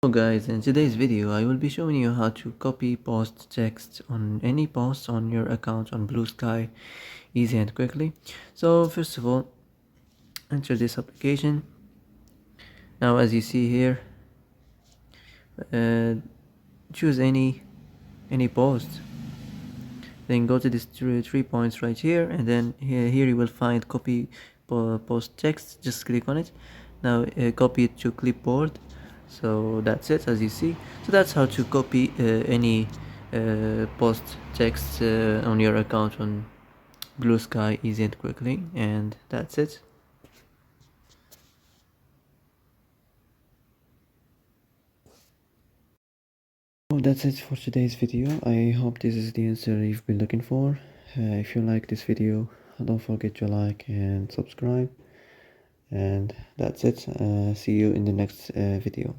Hello guys, in today's video I will be showing you how to copy post text on any post on your account on Bluesky easy and quickly. So first of all, enter this application. Now as you see here, uh, choose any post, then go to this three points right here, and then here you will find copy post text. Just click on it. Now copy it to clipboard. So that's it, as you see. So that's how to copy any post text on your account on Bluesky easy and quickly, and that's it. Oh, that's it for today's video. I hope this is the answer you've been looking for. If you like this video, don't forget to like and subscribe. And that's it. See you in the next video.